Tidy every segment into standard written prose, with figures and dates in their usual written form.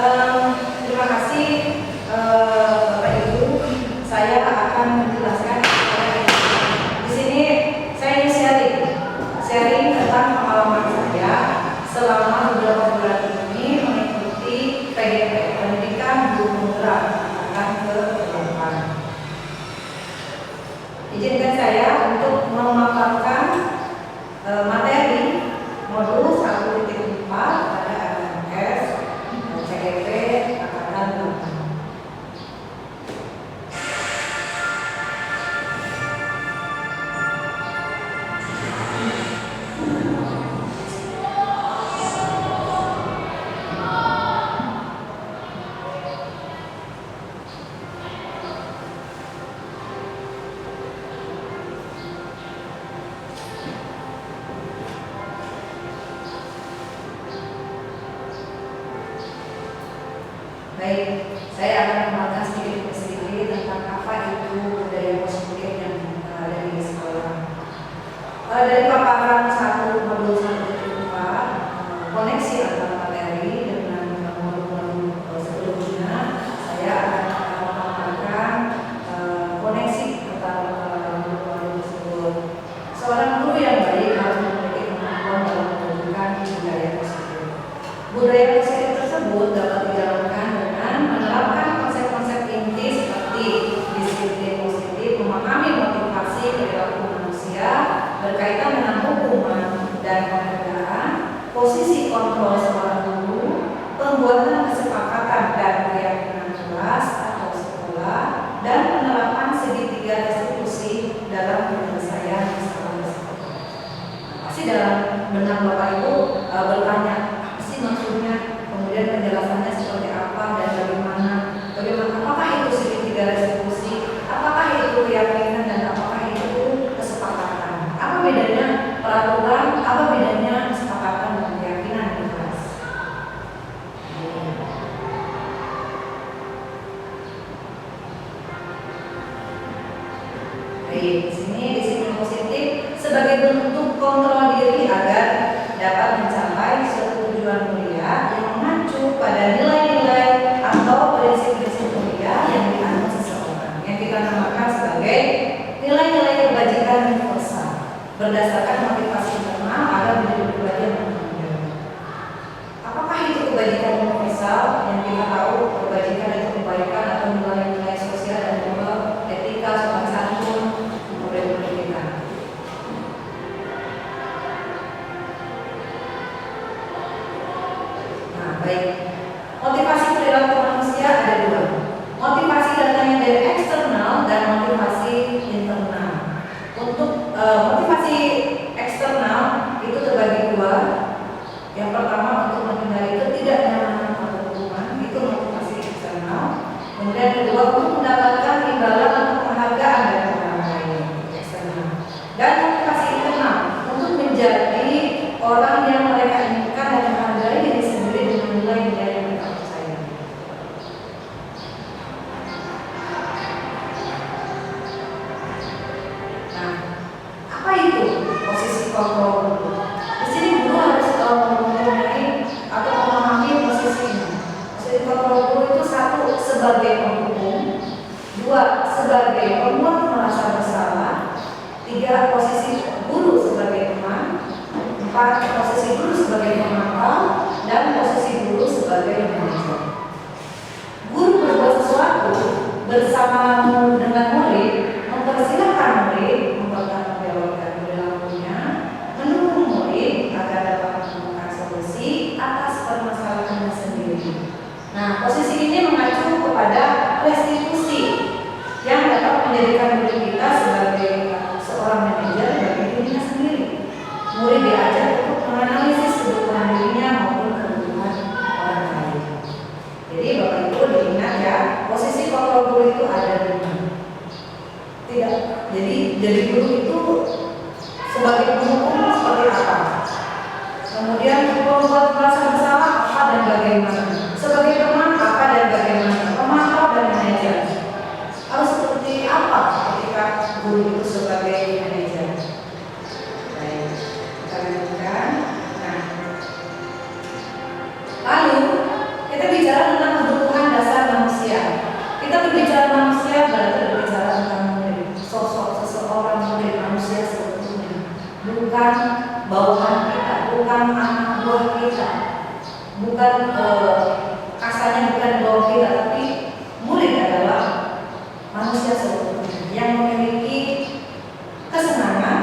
Terima kasih Bapak Ibu. Saya akan menjelaskan di sini. Saya ingin sharing tentang pengalaman saya selama beberapa bulan ini mengikuti PGP Pendidikan Guru Mudra akan ke depan. Izinkan saya untuk memaparkan materi modul 1.4 pada LMS CGP Angkatan 8. Baik, saya akan mengenalkan sedikit demi sedikit tentang apa itu budaya positif yang ada di sekolah. Dari paparan modul 1.4, koneksi antara materi dengan modul-modul sebelumnya, saya akan memaparkan koneksi antara modul-modul tersebut. Seorang guru yang baik harus memiliki kemampuan dalam menunjukkan budaya positif. Budaya positif tersebut dapat dijalankan menerapkan konsep-konsep inti seperti disiplin positif, memahami motivasi perilaku manusia berkaitan dengan hukuman dan penghargaan, posisi kontrol seorang guru, pembuatan kesepakatan dan keyakinan kelas atau sekolah, dan penerapan segitiga restitusi dalam penyelesaian masalah tersebut. Pasti dalam benak Bapak Ibu bertanya, apa sih maksudnya? Kemudian penjelasannya seperti apa dan bagaimana apakah itu segitiga restitusi, apakah itu keyakinan, dan apakah itu kesepakatan? Apa bedanya peraturan, apa bedanya kesepakatan dan keyakinan di kelas? Baik, di sini disiplin positif sebagai bentuk kontrol diri agar dapat mencapai suatu tujuan mulia yang mengacu pada nilai-nilai atau prinsip-prinsip mulia yang dianut seseorang, yang kita namakan sebagai nilai-nilai kebajikan universal berdasarkan motivasi internal agar menjadi pribadi yang bertanggung. Apakah itu kebajikan universal? Yang kita tahu kebajikan itu kebaikan atau nilai-nilai sosial dan moral, etika, sopan santun, kemudian pendidikan. Baik, motivasi perilaku manusia ada dua. Motivasi datangnya dari eksternal dan motivasi internal. Untuk motivasi eksternal itu terbagi dua. Yang pertama untuk menghindari ketidaknyamanan atau hukuman, itu motivasi eksternal. Kemudian kedua untuk mendapatkan imbalan atau penghargaan dari orang lain, eksternal. Dan motivasi internal untuk menjadi orang yang mereka inginkan dan menghargai diri sendiri dengan nilai-nilai yang mereka percaya. Nah, apa itu posisi kontrol guru? Di sini guru harus mempunyai atau memahami posisi ini. Posisi kontrol guru itu satu, sebagai penghukum; dua, sebagai pembuat merasa bersalah; tiga, posisi guru sebagai teman; empat, posisi guru sebagai pemantau; dan posisi guru sebagai manajer. Guru berbuat sesuatu bersama dengan murid, mempersilahkan murid mempertanggungjawabkan perilakunya, mendukung murid agar dapat menemukan solusi atas permasalahannya sendiri. Nah, posisi ini mengacu kepada restitusi yang dapat menjadikan murid kita sebagai seorang manajer bagi dirinya sendiri. Murid diajar untuk menganalisis kebutuhan dirinya maupun kebutuhan orang lain. Jadi Bapak Ibu diingat ya, posisi kontrol guru itu ada di mana? Tidak. Jadi guru itu sebagai penghukum seperti apa? Kemudian membuat merasa bersalah apa dan bagaimana? Sebagai teman apa dan bagaimana? Pemantau dan manajer. Harus seperti apa ketika guru itu sebagai manajer? Baik, kita lanjutkan. Nah, lalu kita bicara kita berbicara manusia berarti berbicara tentang murid, sosok seseorang murid manusia sebetulnya, bukan bawahan kita, bukan anak buah kita, bukan kasarnya bukan bawah kita, tapi murid adalah manusia sebetulnya yang memiliki kesenangan,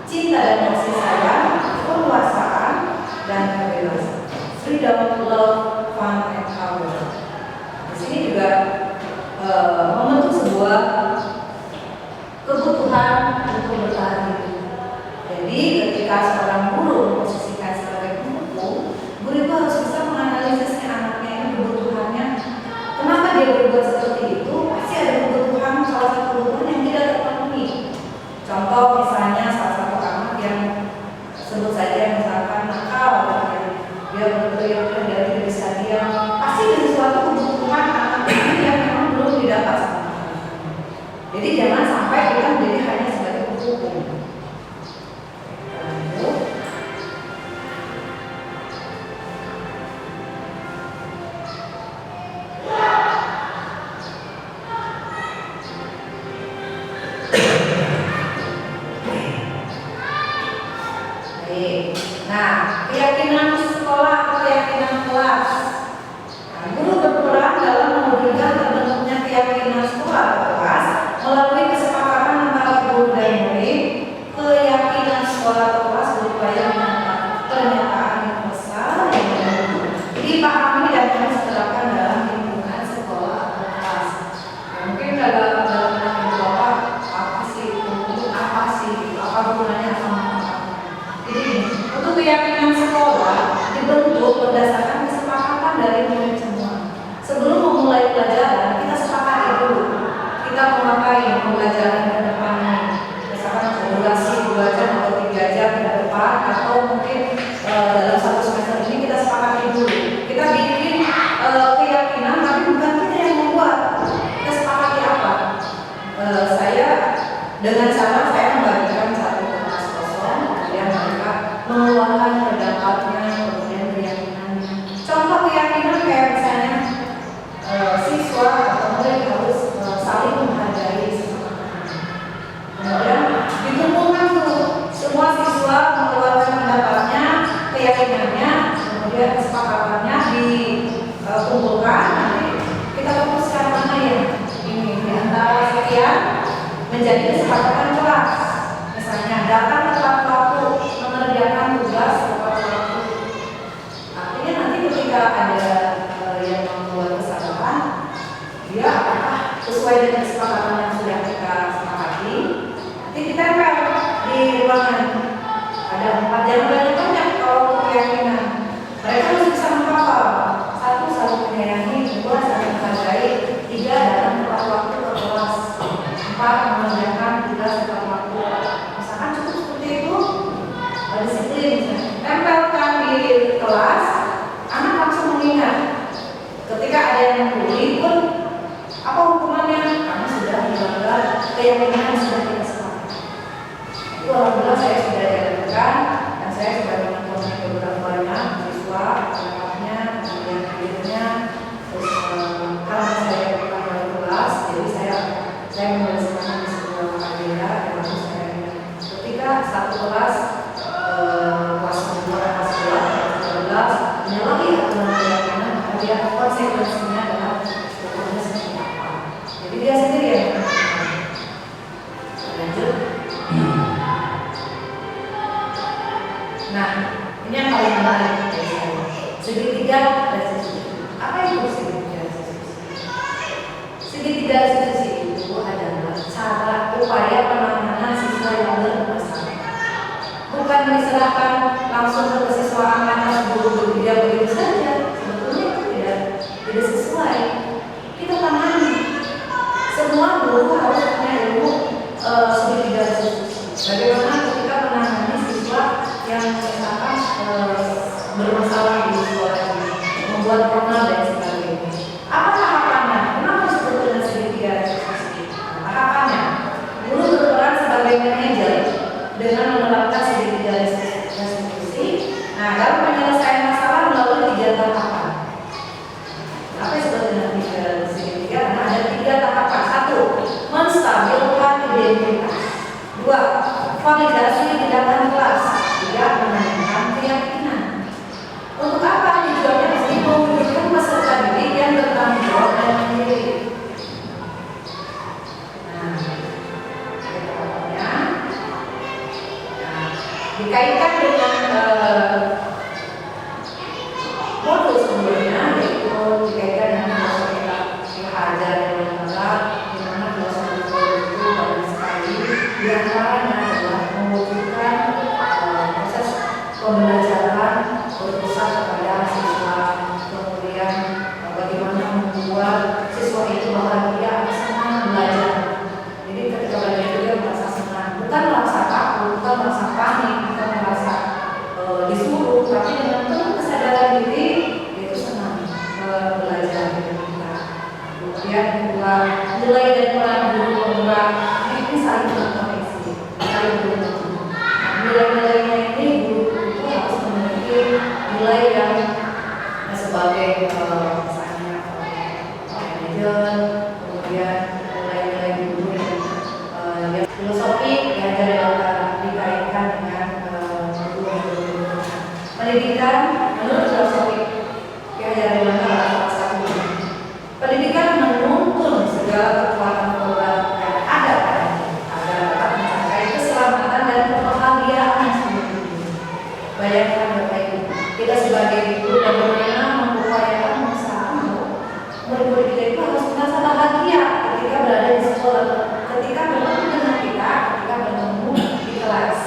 cinta dan kasih sayang, kekuasaan dan kebebasan. Freedom, love, fun, and power. Di sini juga membentuk sebuah kebutuhan untuk bertahan hidup. Jadi ketika seorang guru memposisikan sebagai pemukul, guru itu harus bisa menganalisisnya anaknya ini kebutuhannya. Kenapa dia berbuat seperti itu? Pasti ada kebutuhan, salah satu kebutuhan yang tidak terpenuhi. Contoh misalnya salah satu anak yang sebut saja misalkan nakal, dia berteriak dia tidak bisa diam, pasti ada sesuatu kebutuhan anak ini yang memang belum didapat sama anak. Jadi jangan sampai kita menjadi hanya sebagai pemukul. Nah, keyakinan sekolah atau keyakinan kelas. Nah, guru berperan dalam mewujudkan terbentuknya keyakinan sekolah atau kelas melalui kesepakatan antara guru dan murid. Keyakinan sekolah atau kelas berupaya menangkap pernyataan yang besar yang dipahami dan harus diterapkan dalam lingkungan sekolah atau kelas. Ya, mungkin dalam Bapak apa sih apa gunanya sama untuk keyakinan sekolah dibentuk berdasarkan kesepakatan dari murid semua. Sebelum memulai pelajaran, kita sepakati dulu kita mau ngapain pembelajaran ke depannya. Misalkan durasi 2 jam atau 3 jam ke depan, atau mungkin dalam satu semester ini kita sepakati dulu. Kita bikin keyakinan, tapi bukan kita yang membuat. Kita sepakati apa? Saya dengan cara saya membagikan satu kertas kosong, kemudian mereka mengeluarkan pendapatnya, kemudian keyakinannya. Contoh keyakinan kayak misalnya siswa atau murid harus saling menghargai sesama teman. Kemudian dikumpulkan tuh semua siswa mengeluarkan pendapatnya, keyakinannya, kemudian kesepakatannya dikumpulkan. Nanti kita fokuskan mana ya ini di antara sekian menjadi kesepakatan kelas. Misalnya datang tepat waktu, mengerjakan tugas tepat waktu. Artinya nanti ketika ada yang membuat kesalahan, dia apakah sesuai dengan kesepakatan yang sudah kita sepakati? Nanti kita di ruangan ada 4 jam banyak kalau keyakinan. Mereka harus bisa menghafal. 1, saling menyayangi, 2, saling menghargai, 3, datang tepat waktu ke kelas, 4, mengerjakan tugas tepat waktu. Misalkan cukup seperti itu, disiplin misalnya. Tempelkan di kelas, anak langsung mengingat. Ketika ada yang membuli pun, apa hukumannya? Karena sudah melanggar keyakinan yang sudah kita sepakati. Itu alhamdulillah saya sudah jalankan dan saya sudah menontonnya beberapa banyak siswa, anak-anaknya, kemudian akhirnya, terus karena saya bukan wali kelas, jadi saya menuliskan di sebuah agenda dan lalu saya ketika satu kelas kelas 2, kelas 12 menyalahi aturan keyakinan, maka dia konsekuensinya adalah hukumnya seperti apa. Jadi dia sendiri yang lanjut. Nah, ini yang paling menarik dari saya. Segitiga restitusi. Apa itu segitiga restitusi? Segitiga restitusi itu adalah cara upaya penanganan siswa yang bermasalah. Bukan diserahkan langsung ke kesiswaan anak guru dia begitu saja. Sebetulnya itu tidak sesuai. Kita tangani. Semua guru harus punya ilmu segitiga restitusi. Bagaimana ketika menangani siswa yang misalkan bermasalah di sekolah ini, membuat formal dan sebagainya. Apa tahapannya? Kenapa disebut dengan segitiga restitusi? Tahapannya, guru berperan sebagai manajer dengan menerapkan segitiga restitusi. Nah, dalam penyelesaian masalah melalui 3 tahapan. Apa yang disebut dengan segitiga? Karena ada 3 misalnya manajer, kemudian nilai-nilai guru yang filosofi diajari dikaitkan dengan guru. Pendidikan menurut filosofi diajari salah satu. Pendidikan menuntun segala kekuatan moral yang ada padanya agar dapat mencapai keselamatan dan kebahagiaan yang sempurna. Bayangkan Bapak Ibu, kita sebagai guru bagaimana mengupayakan usaha murid-murid kita itu harus merasa bahagia ketika berada di sekolah, ketika bertemu dengan kita, ketika bertemu di kelas.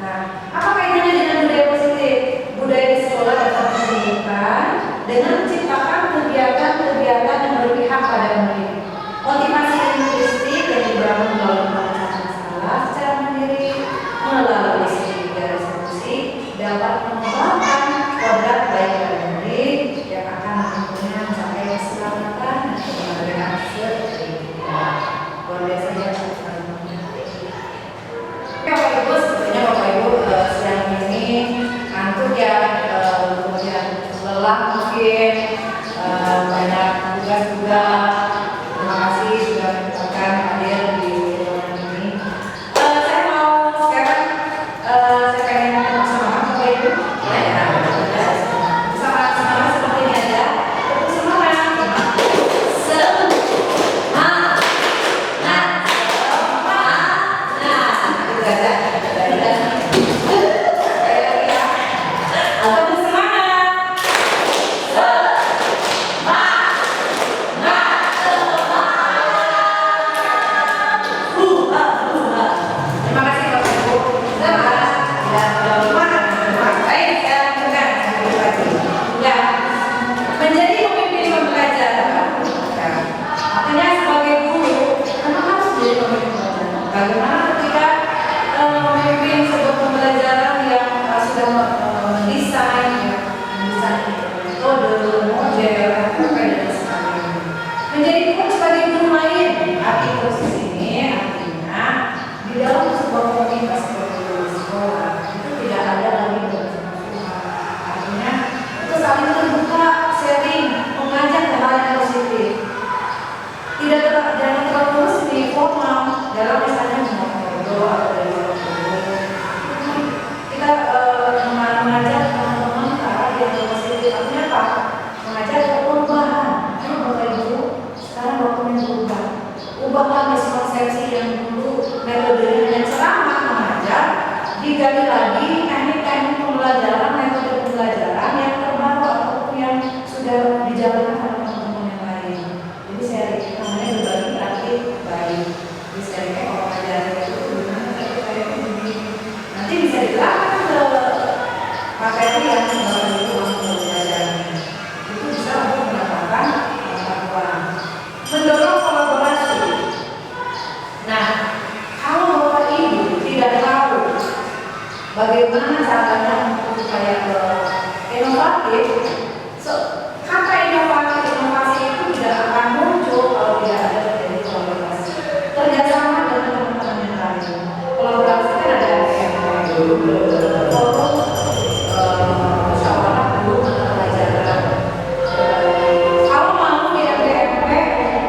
Nah, apa kaitannya dengan budaya positif? Budaya di sekolah dapat menunjukkan dengan menciptakan kegiatan-kegiatan yang berpihak pada murid. Motivasi lingkungistik yang dibangun melalui pemecahan masalah secara mandiri melalui strategi resolusi dapat mengembangkan kodrat baik pada murid yang akan menentunya mencapai keselamatan dan kebahagiaan seterusnya. Luar biasa ya. Bapak Ibu, sebenarnya Bapak Ibu siang ini ngantuk ya, kemudian lelah mungkin, banyak tugas juga. Terima kasih sudah menyempatkan hadir di ruangan ini. Saya mau sekarang saya pengen bersama Bapak Ibu. Bersama-sama seperti ini aja. Tetap semangat. Bagaimana ketika memimpin sebuah pembelajaran yang sudah mendesain metode, model, dan sebagainya. Menjadi coach sebagai guru lain, arti coach di sini artinya di dalam sebuah komunitas seperti sekolah itu tidak ada lagi bermusuhan. Artinya itu saling terbuka, sharing, mengajak hal yang positif. Tidak jangan terlalu resmi, formal dalam misalnya ngobrol atau dari ngobrol. Kita mengajak teman-teman ke arah yang positif. Artinya apa? Mengajak ke perubahan. Ayo Bapak Ibu, sekarang waktunya berubah. Ubahlah miskonsepsi yang dulu metodenya hanya ceramah mengajar, digali lagi teknik-teknik pembelajaran, metode pembelajaran yang terbaru ataupun yang sudah dijalankan oleh teman-teman yang lain. Jadi saya namanya berbagi arti baik. Jadi saya orang ajaran itu gimana tapi saya begini. Nanti bisa diterapkan ke materi yang baru itu untuk belajarnya. Itu bisa untuk mendapatkan pengetahuan. Mendorong kolaborasi. Nah, kalau Bapak Ibu tidak tahu bagaimana caranya untuk supaya inovatif, kata inovasi itu tidak akan muncul kalau tidak ada terjadi kolaborasi, kerjasama dengan teman-teman yang lain. Kolaborasi kan ada forum, musyawarah guru mata pelajaran. Kalau mau di MPMP,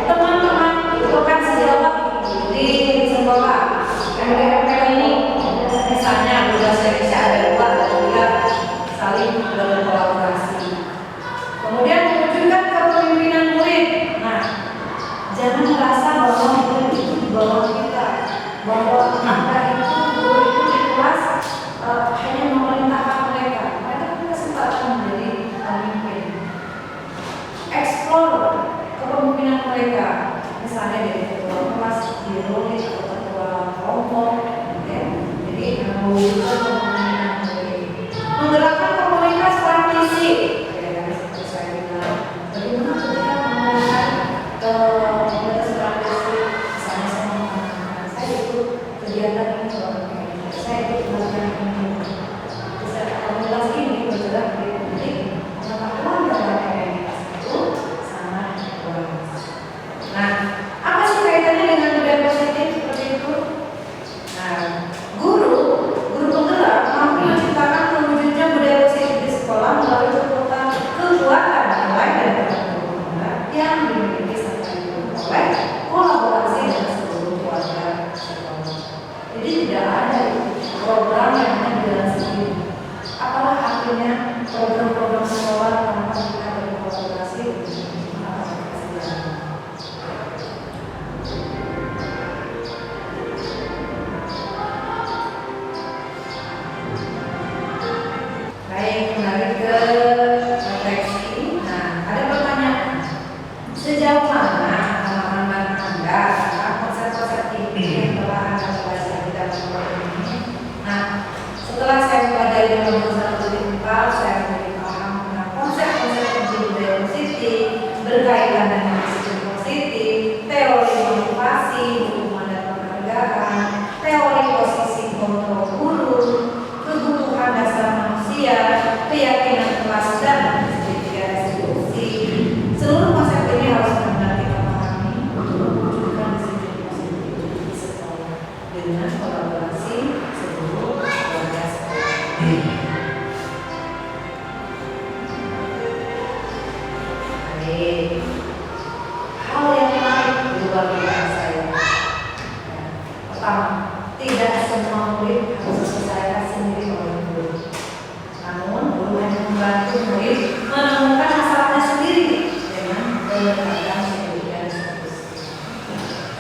teman-teman rekan sejawat di sekolah MPMP ini, misalnya sudah saya bisa ada 2 atau 3 saling berkolaborasi. Kemudian mewujudkan kepemimpinan murid. Nah, jangan merasa bahwa murid itu di bawah kita, bahwa Anda itu guru itu di kelas hanya memerintahkan mereka. Mereka punya kesempatan menjadi pemimpin. Explore kepemimpinan mereka, misalnya dari ketua kelas, dirolis atau ketua kelompok, ya. Jadi mewujudkan kepemimpinan murid. Menggerakkan komunitas praktisi. Bagaimana ketika menggunakan komunitas praktisi, misalnya saya menggunakan saya ikut kegiatan ini saya ikut melakukan ini, bisa komunitas ini bergerak di publik, pengetahuan dalam komunitas itu sangat luas. Nah, apa sih kaitannya dengan budaya positif? Baik. Hal yang menarik di luar biasa ya. Pertama, tidak semua murid harus diselesaikan sendiri oleh guru. Namun, guru hanya membantu murid menemukan masalahnya sendiri dengan pendekatan studi dan diskusi.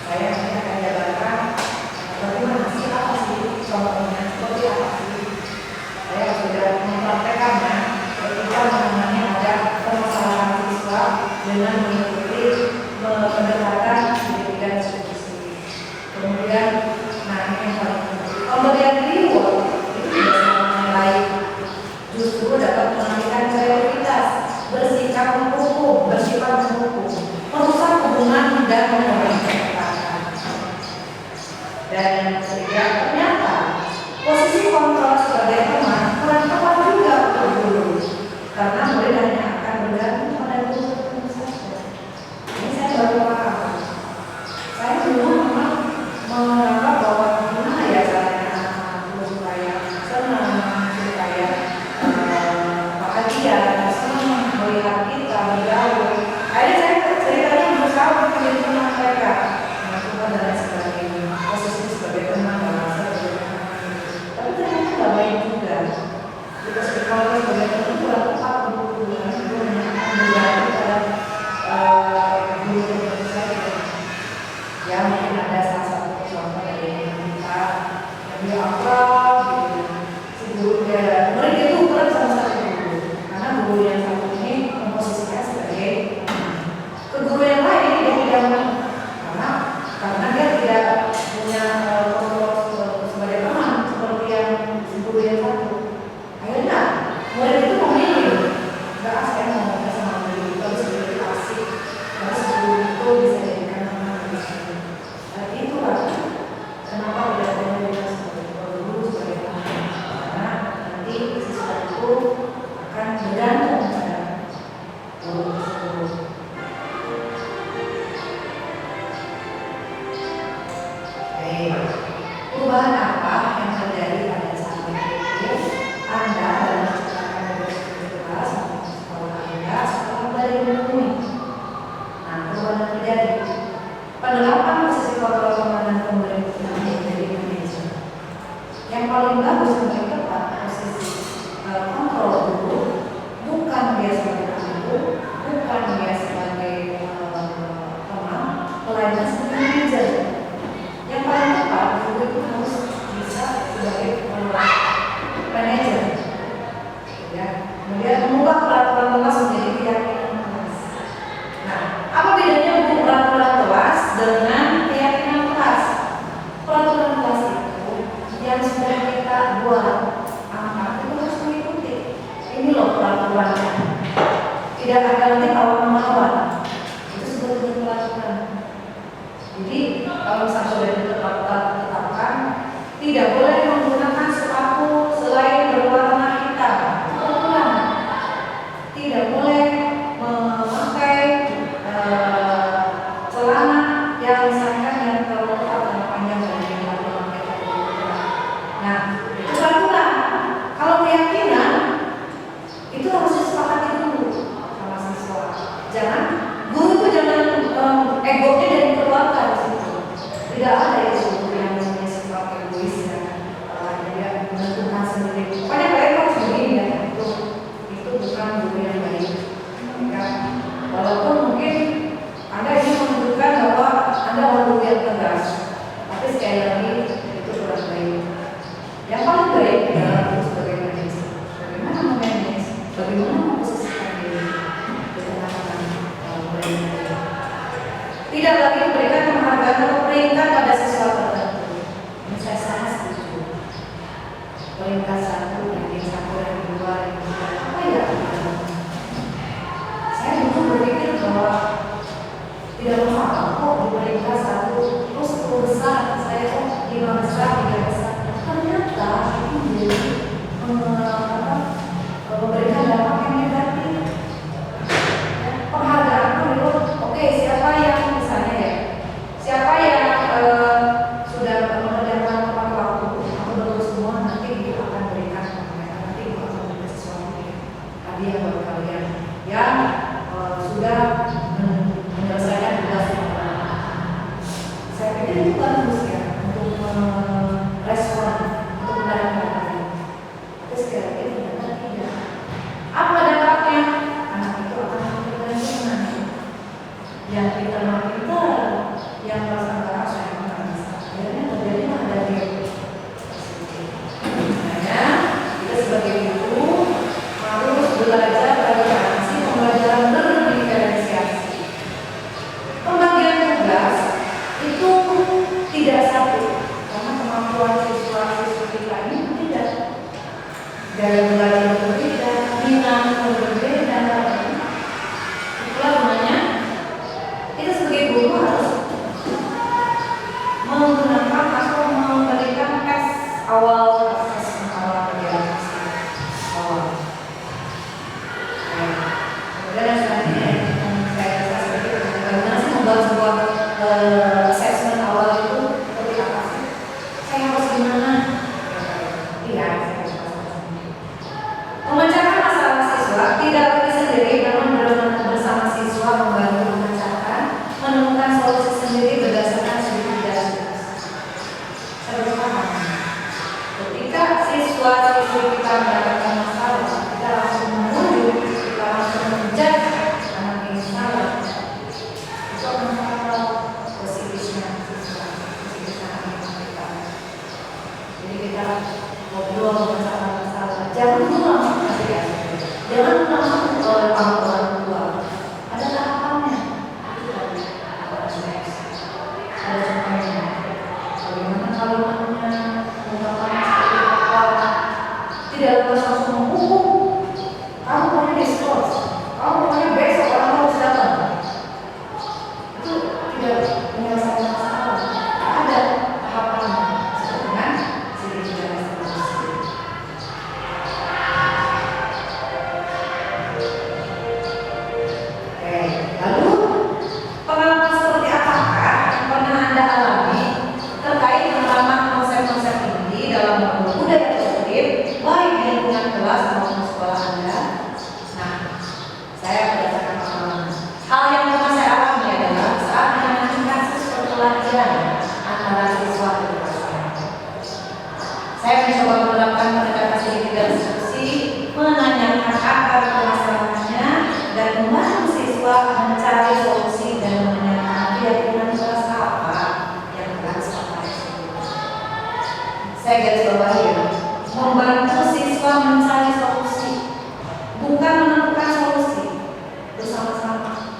Saya hanya akan jabarkan bagaimana sih, apa sih contohnya, seperti apa sih. Saya sudah mempraktekannya ketika menangani ada permasalahan siswa dengan mengikuti pendekatan studi dan diskusi. Kemudian, nah ini yang paling penting, pemberian reward itu tidak sama nilai, justru dapat mengalihkan kreativitas, bersifat mendukung, merusak hubungan dan mengurangi kecepatan. Dan yang ketiga, ternyata posisi kontrol sebagai teman kurang tepat juga untuk guru, karena murid hanya akan bergantung pada guru saja. Ini saya baru paham. Saya dulu memang menganggap bahwa gimana ya caranya guru supaya senang, supaya bahagia, senang melihat kita bergaul. Akhirnya saya ceritanya berusaha untuk menjadi teman mereka, melakukan dan lain sebagainya, posisi sebagai teman dan sebagai teman. Tapi ternyata nggak baik juga. Kita kalau sebagai teman kurang tepat untuk guru, karena guru hanya akan bergantung pada guru saja. Ya mungkin ada salah satu contoh dari kita yang dia akrab gitu. Si guru dia murid itu ukuran sama satu guru, karena guru yang satu ini memposisikan sebagai ke guru yang lain dia tidak mau, karena dia tidak punya kontrol sebagai teman seperti yang si guru yang satu. Akhirnya murid itu memilih, enggak saya mau sama guru itu harus lebih asik, harus guru itu bisa jadikan teman. Itulah kenapa tidak boleh kita sebagai guru sebagai teman, karena nanti siswa itu akan bergantung pada guru tersebut. Baik, perubahan apa yang terjadi pada saat itu Anda dalam menciptakan kelas atau sekolah Anda setelah belajar menemui? Nah, perubahan yang terjadi, penerapan posisi kontrol dan pemberi menjadi manajer. Yang paling bagus untuk tepat posisi kontrol dulu, bukan dia sebagai guru, bukan dia sebagai teman, melainkan sebagai manajer. Yang paling tepat guru itu harus bisa sebagai manajer. Ya, kemudian mengubah peraturan kelas menjadi keyakinan kelas. Nah, apa bedanya peraturan kelas dengan keyakinan kelas? Peraturan kelas itu yang sudah kita buat anak itu harus mengikuti. Ini loh peraturannya. Tidak ada nanti kawan-kawan. Itu sebetulnya peraturan. Jadi kalau misalnya sudah ditetapkan, tidak boleh menggunakan sepatu selain berwarna hitam. Peraturan. Tidak boleh memakai celana yang misalkan yang terlalu ketat dan panjang dari yang memakai terlalu ketat. Nah, itu peraturan. Kalau keyakinan itu harus disepakati dulu sama siswa. Jangan guru itu jangan egonya dan keluarga di situ. Tidak ada itu guru yang namanya sifat egois ya. Dia menentukan sendiri. Pokoknya kalian harus begini ya. Itu bukan guru yang baik. Ya. Walaupun mungkin Anda ini menunjukkan bahwa Anda guru yang tegas, tapi sekali lagi itu kurang baik. Yang paling baik adalah guru sebagai manajer. Bagaimana memanage? Bagaimana memposisikan diri di tengah-tengah murid. Tidak lagi memberikan penghargaan atau peringkat pada siswa tertentu. Ini saya sangat setuju. Peringkat 1, ranking 1, ranking 2, ranking 3, apa ya? Saya dulu berpikir bahwa tidak masalah kok di peringkat 1 terus 10 besar, saya kok 5 besar, 3 besar. Ternyata itu menjadi memberikan dampak yang negatif. Penghargaan itu, oke, siapa yang misalnya ya, siapa yang sudah mengerjakan tepat waktu atau betul semua, nanti kita akan berikan mereka, nanti kita akan berikan sesuatu hadiah buat kalian yang sudah juga menyelesaikan tugas yang lain. Saya pikir itu bagus ya untuk merespon, untuk menanggapi. Tapi sekali lagi ternyata tidak. Apa dampaknya? Anak itu akan ketergantungan. Yang pintar, yang merasa keras, yang nggak bisa. Akhirnya terjadilah ada dia. Makanya kita sebagai guru harus belajar variasi pembelajaran berdiferensiasi. Pembagian tugas itu tidak satu, karena kemampuan siswa-siswi kita ini tidak. Gaya belajar berbeda, minat berbeda. Itulah gunanya kita sebagai guru harus menggunakan atau memberikan tes awal, assessment awal, awal. Kemudian selanjutnya saya rasa seperti itu. Bagaimana sih membuat sebuah assessment awal itu seperti apa sih? Saya harus gimana? Iya, saya harus memecahkan masalah siswa tidak pergi sendiri, namun bersama siswa membantu memecahkan, menemukan solusi sendiri berdasarkan sudut pandang. Saya berpaham. Ketika siswa-siswi kita mendapatkan masalah, kita langsung menuju, kita langsung menjudge anak ini salah. Itu akan fatal positifnya siswa, positifnya anak kita. Jadi kita ngobrol masalah-masalah. Jangan dulu langsung kasih ya. Jangan langsung oleh orang tua. Ada tahapannya. Itu tadi ada seleksi, ada contohnya. Bagaimana kalimatnya, ungkapannya seperti apa. Tidak harus langsung menghukum. Kamu pokoknya diskors. Kamu pokoknya besok orang harus datang. Itu tidak menyelesaikan masalah. Ada tahapannya. Sesuai dengan sedikit eskalasi. Oke, lalu pengalaman seperti apakah yang pernah Anda alami terkait penerapan konsep-konsep ini dalam budaya positif, baik di lingkungan kelas maupun sekolah Anda? Nah, saya berdasarkan pengalaman. Hal yang pernah saya alami adalah saat menangani kasus perkelahian antara siswa dan dosen. Saya mencoba menerapkan pendekatan sedikit dan diskusi, menanyakan akar permasalahannya, dan membantu siswa mencari solusi dan menanyakan keyakinan kelas apa yang harus tersebut. Saya garis bawahi ya, membantu siswa mencari solusi, bukan menentukan solusi bersama-sama.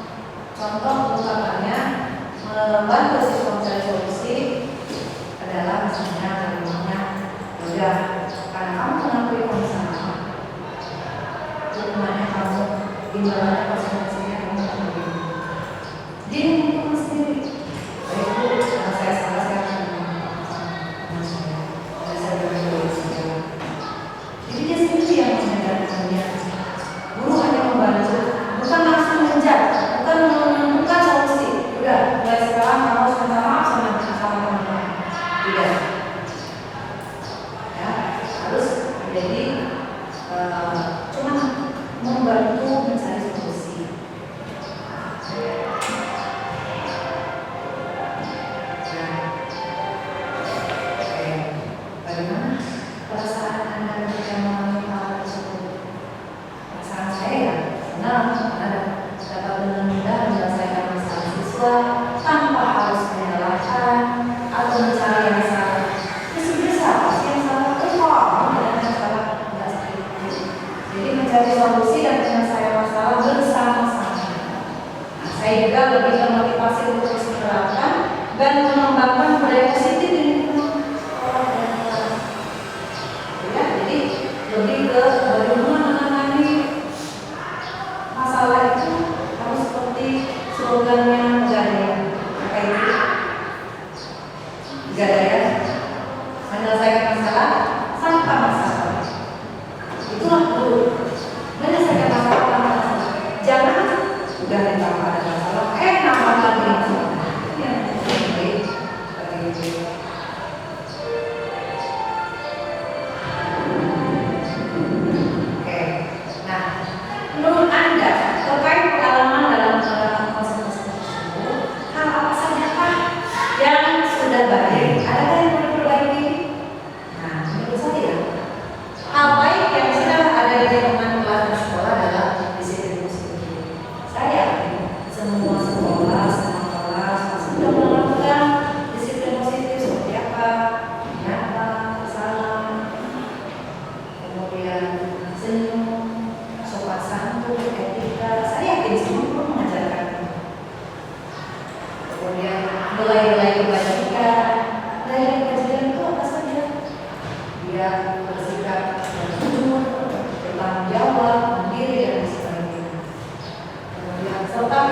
Contoh ungkapannya membantu siswa mencari solusi adalah misalnya bagaimana udah karena kamu mengakui kamu salah, hukumannya kamu imbalannya konsekuensinya kamu begini. Dia menentukan sendiri. Baik Bu, kalau saya salah saya akan dengan saya berdua segala. Jadi dia sendiri yang menyadarkannya. Guru hanya membantu, bukan langsung menjudge, bukan menentukan solusi. Udah, mulai sekarang kamu harus minta maaf sama teman-teman. Tidak. Ya, harus jadi cuma membantu mencari solusi. Bagaimana perasaan Anda ketika mengalami hal tersebut? Perasaan saya ya senang karena dapat dengan mudah menyelesaikan masalah siswa tanpa harus menyalahkan atau mencari yang salah. Sebenarnya siapa sih yang salah? Kamu yang salah, tidak seperti itu. Jadi mencari solusi dan menyelesaikan masalah bersama-sama. Nah, saya juga lebih termotivasi untuk terus menerapkan dan mengembangkan budaya positif di lingkungan sekolah dan kelas. Ya, jadi lebih ke bagaimana menangani masalah itu harus seperti slogannya Gadaya. Apa itu? Gadaya menyelesaikan masalah tanpa masalah. Itulah dulu menyelesaikan masalah tanpa masalah. Jangan udah ditambah ada masalah, nambah lagi masalah. Ya, baik. Oke. Nah, menurut Anda terkait pengalaman dalam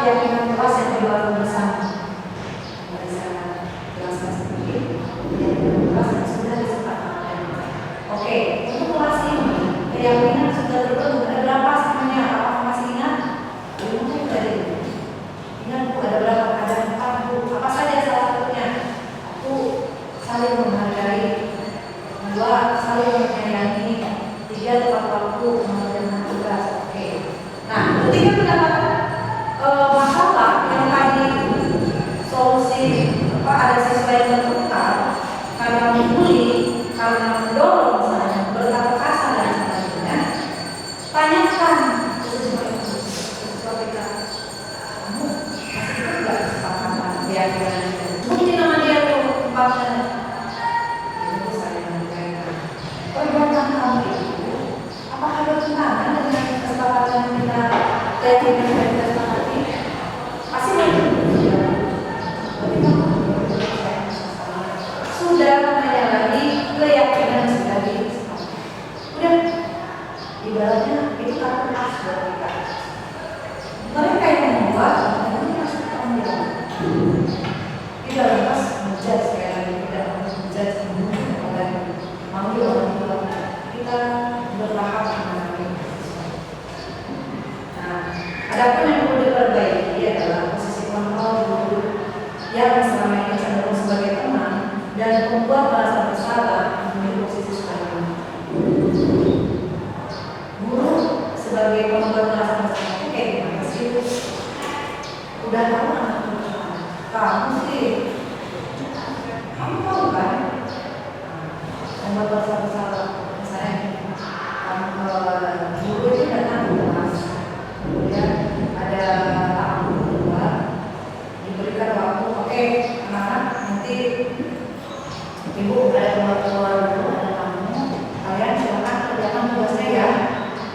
keyakinan kelas yang dibangun bersama. Mari saya jelaskan sedikit keyakinan kelas yang sudah disepakati. Oke, untuk kelas ini keyakinan sudah terbentuk. Ada berapa sebenarnya? Apakah masih ingat? Mungkin tadi. Ingat Bu, ada berapa? Ada 4 Bu. Apa saja salah satunya? 1. Saling menghargai. 2. Saling menyayangi. 3. Tepat waktu mengerjakan tugas. Oke. Nah, ketika mendapat masalah yang tadi solusi ada siswa yang tertukar karena membuli, karena mendorong misalnya, berkata kasar dan sebagainya, tanyakan ke siswa itu, siswa kita, kamu masih ikut nggak kesepakatan keyakinan itu? Mungkin nama dia tuh tempatnya. Itu saya menyampaikan. Perbuatan kamu itu apakah bertentangan dengan kesepakatan kita keyakinan yang kita sepakati? Pasti sudah menyalahi keyakinan sudah disepakati. Udah, ibaratnya itu kartu as buat kita. Mereka yang membuat, ini masuk ke ambil. Tidak lepas menjudge sekali lagi, tidak menjudge oleh manggil orang tua. Kita bertahap mengalami. Nah, adapun yang perlu diperbaiki adalah posisi kontrol guru yang selama ini cenderung sebagai teman dan membuat merasa bersalah menjadi posisi sebagai guru sebagai pembuat merasa bersalah. Itu kayak gimana sih? Udah tahu anak kamu sih, kamu tahu kan? Membuat merasa bersalah. Misalnya guru itu datang ke kelas, kemudian ada tamu kedua, diberikan waktu, oke, anak-anak nanti ibu ada keluar dulu, ada tamu, kalian silakan kerjakan tugasnya ya.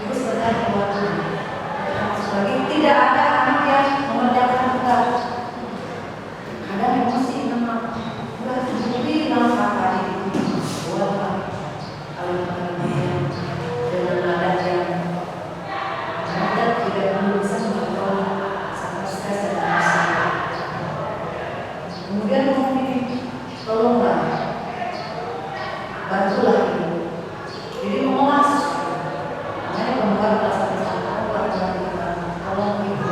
Ibu sebentar keluar dulu. Masuk lagi, tidak ada anak yang mengerjakan tugas. Ada emosi memang, udah bilang kakak itu, buat kalian dengan nada yang tidak bisa mengontrol sampai stres dan emosi. Kemudian ngomong ini, tolonglah, bantulah ibu. Jadi mengemas, makanya pembuat merasa bersalah, tolong ibu.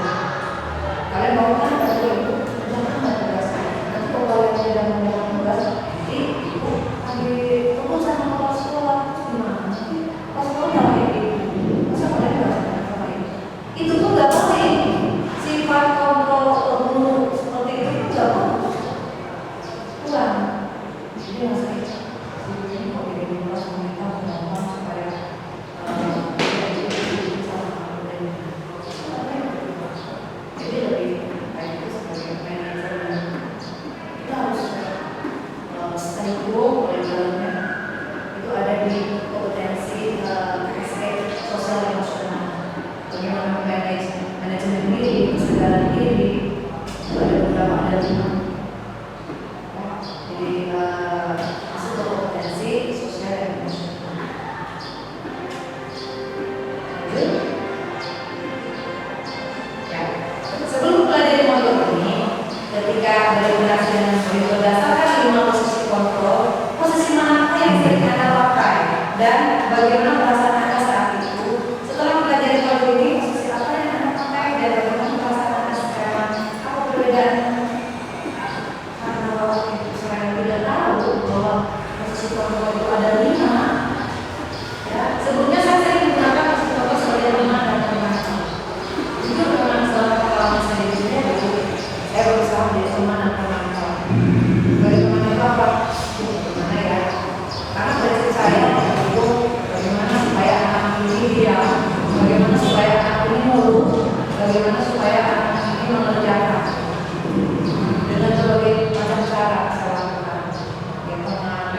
Kalian mau kan bantu ibu, jangan bantu tugas. Nanti kalau kalian tidak mengerjakan tugas, ibu lagi tunggu sama kepala sekolah, gimana? Nanti kepala sekolah nggak kayak gitu. Masa kalian nggak sama ibu? Itu tuh nggak boleh. Sifat kontrol guru seperti itu tuh nggak boleh. Kurang. Jadi nggak saya ini kok jadi kelas meminta undang-undang supaya tidak itu sama dan jadi lebih baik itu sebagai manajer kita harus cenderung oleh dalamnya itu ada di kompetensi KSE sosial emosional. Bagaimana manajemen diri, kesadaran diri, ada beberapa ada 5. Jadi masuk ke kompetensi sosial dan emosional. Lanjut. Ya. Sebelum pelajari modul ini, ketika berinteraksi dengan murid berdasarkan 5 posisi kontrol, posisi mana yang sering Anda pakai dan bagaimana perasaan Anda saat itu. Setelah mempelajari modul ini, posisi apa yang Anda pakai dan bagaimana perasaan Anda sekarang? Apa perbedaannya? Karena bahwa saya tidak tahu bahwa posisi kontrol itu ada 5. Ya, sebelumnya saya sering menggunakan posisi kontrol sebagai teman dan teman. Jujur memang selama pengalaman saya di sini dulu, saya berusaha menjadi teman dan teman. Bagi teman itu apa? Gimana ya? Karena prinsip saya itu bagaimana supaya anak ini diam, bagaimana supaya anak ini nurut, bagaimana supaya anak ini mengerjakan dengan berbagai macam cara saya lakukan. Yang pertama,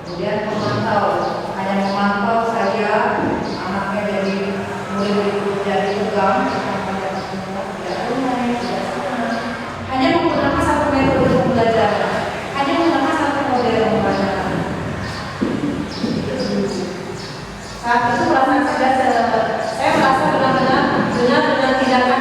kemudian memantau, hanya memantau saja anaknya dari mulai jadi tegang, hanya menggunakan satu metode pembelajaran, hanya menggunakan satu model pembelajaran. Saat itu perasaan saya merasa benar-benar dengan tindakan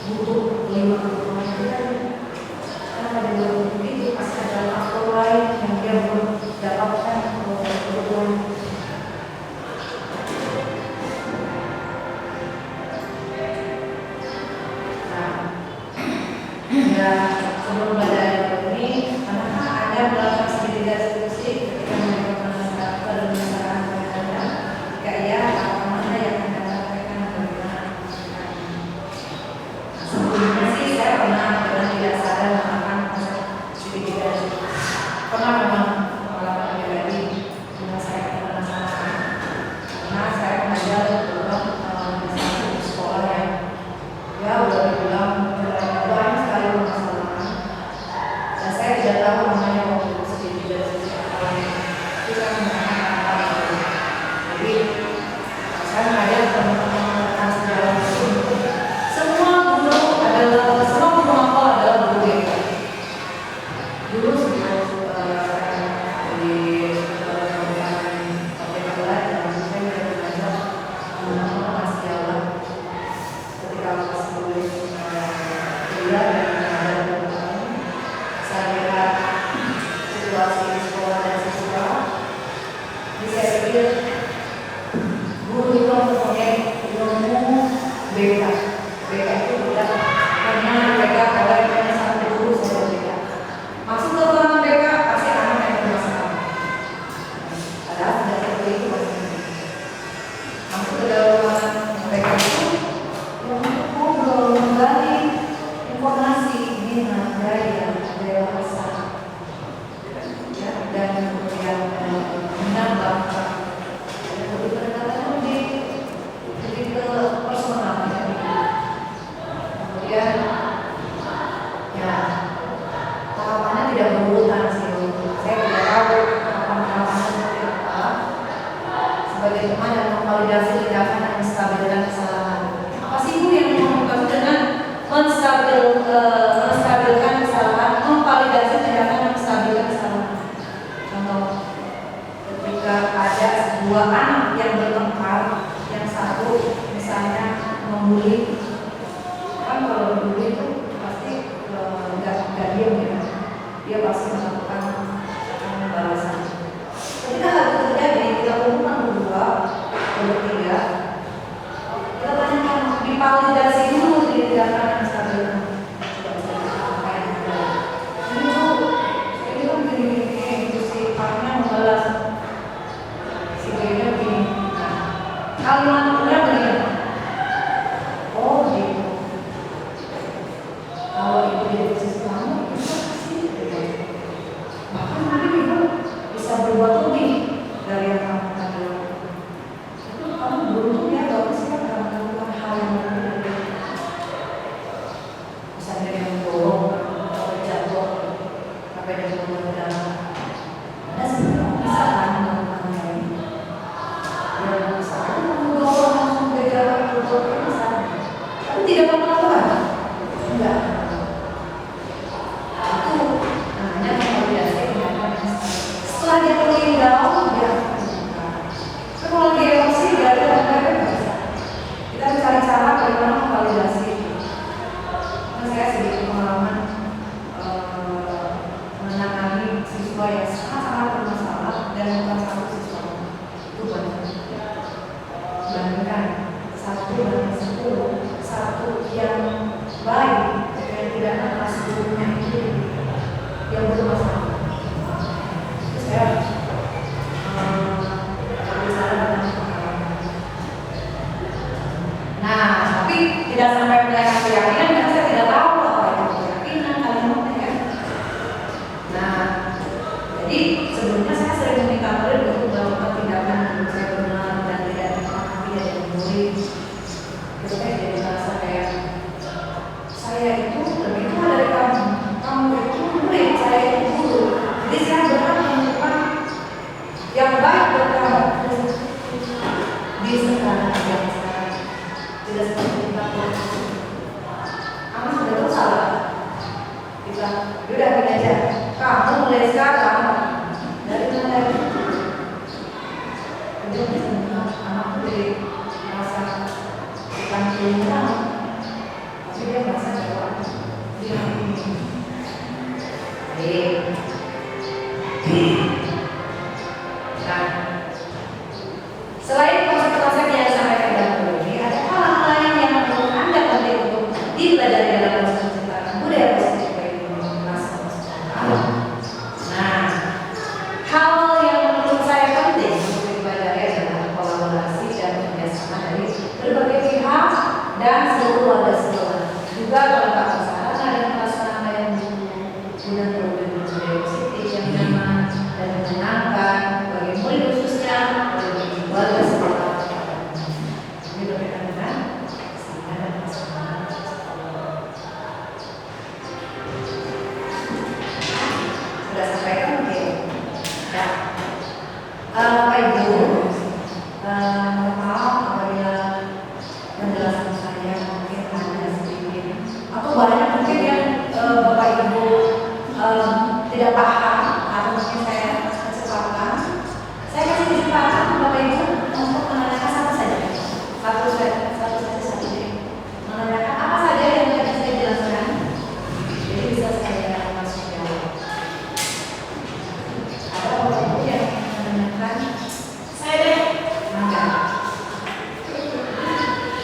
butuh 50 juta. Karena pada waktu itu pasti ada faktor lain yang dia belum dapatkan kebutuhan. Nah, ya sebelum pada ini, karena ada dalam segitiga diskusi ketika mereka menasihkan mereka, kayak apa mana yang anda sampaikan bagaimana. Sebelumnya sih saya pernah tidak sadar menggunakan konsep segitiga. Pernah memang pengalaman pribadi dengan saya penasaran karena saya mengajar beberapa di sekolah yang ya udah dibilang banyak sekali permasalahan dan saya tidak tahu namanya waktu segitiga apa itu saya menggunakan apa jadi saya mengajar teman-teman tentang sejarah itu semua guru mapel adalah guru BK. Dulu sebelum di kabupaten Papua dan saya belajar mengenai sejarah ketika pas kuliah dan saya lihat situasi sekolah dan siswa. Jadi saya pikir guru itu mempunyai ilmu BK. BK itu tidak karena BK kalau hanya satu guru saja BK. Masuk ke ruangan BK pasti anak yang bermasalah. Padahal tidak seperti itu maksudnya. Masuk ke dalam ruangan BK itu untuk ngobrol, menggali informasi ini yang dewasa, ya, dan kemudian menambahkan pendekatan lebih ke personal. Kemudian ya tahapannya tidak berurutan sih. Saya tidak tahu tahapannya seperti apa. Sebagai teman yang memvalidasi tindakan dan menstabilkan kesalahan. Apa sih Bu yang maksud dengan menstabilkan kesalahan, memvalidasi tindakan dan menstabilkan kesalahan? Contoh, ketika ada dua anak yang bertengkar, yang satu misalnya membuli. Kan kalau dulu itu pasti nggak diam ya, dia pasti melakukan pembalasan. Ketika hal itu terjadi, kita kumpulkan berdua, bertiga, kita tanyakan, divalidasi dulu tindakan yang stabil. Ini tuh gini, si partner membalas, si B-nya begini. Nah, kalimat kemudian begini. Oh gitu. Kalau ibu jadi posisi kamu, itu pasti bahkan mungkin ibu bisa berbuat lebih dari yang kamu lakukan. Itu kamu beruntung ya, bagus ya kamu melakukan hal yang berbeda. Misalnya yang mendorong atau jatuh, sampai dia berbuat ke dalam. Ada sebenarnya bisa kan melakukan hal ini. Ya bisa kan kamu dorong langsung ke jalan berbuat bisa. Tapi tidak kamu lakukan. Enggak. Setelah dia meninggal, dia kalau lagi emosi, dia ada yang bisa. Kita mencari cara bagaimana memvalidasi. Karena saya sedikit pengalaman menangani siswa yang sangat-sangat bermasalah dan bukan satu siswa itu banyak. Bandingkan 1/10, satu yang baik yang tidak atas gurunya itu yang bermasalah. Saya nah, tapi tidak sampai menaikkan keyakinan karena saya tidak tahu apa itu keyakinan kalimatnya ya. Nah, jadi sebelumnya saya sering meminta murid untuk melakukan tindakan yang saya benar dan tidak dipahami dari murid. Terus saya jadi merasa kayak saya itu lebih tua dari kamu, kamu itu murid, saya itu guru. Jadi saya berhak melakukan yang baik buat kamu di sekarang yang sekarang tidak seperti kita. Kamu sudah tahu salah. Kita udah gini aja. Kamu mulai sekarang dari mana lagi? Kemudian anak dari rasa bukan tapi dia dipelajari dalam proses penciptaan budaya positif bagi komunitas sekolah. Nah, hal yang menurut saya penting untuk dipelajari adalah kolaborasi dan kerjasama dari berbagai pihak dan seluruh warga sekolah. Juga kalau tak salah ada perasaan yang guna terwujud budaya positif yang nyaman dan menyenangkan bagi murid khususnya bagi warga sekolah. Ini berkaitan dengan kesamaan dan kesamaan sekolah. Sudah sampaikan mungkin? Ya. Pak Ibu, mohon maaf apabila penjelasan saya mungkin ada sedikit atau banyak mungkin yang Bapak Ibu tidak paham atau mungkin saya kecepatan. Saya kasih kesempatan Bapak Ibu untuk menanyakan satu saja, satu saja, menanyakan apa saja yang tadi saya jelaskan. Jadi bisa saya langsung jawab. Ada Bapak Ibu yang menanyakan? Saya deh. Mangga.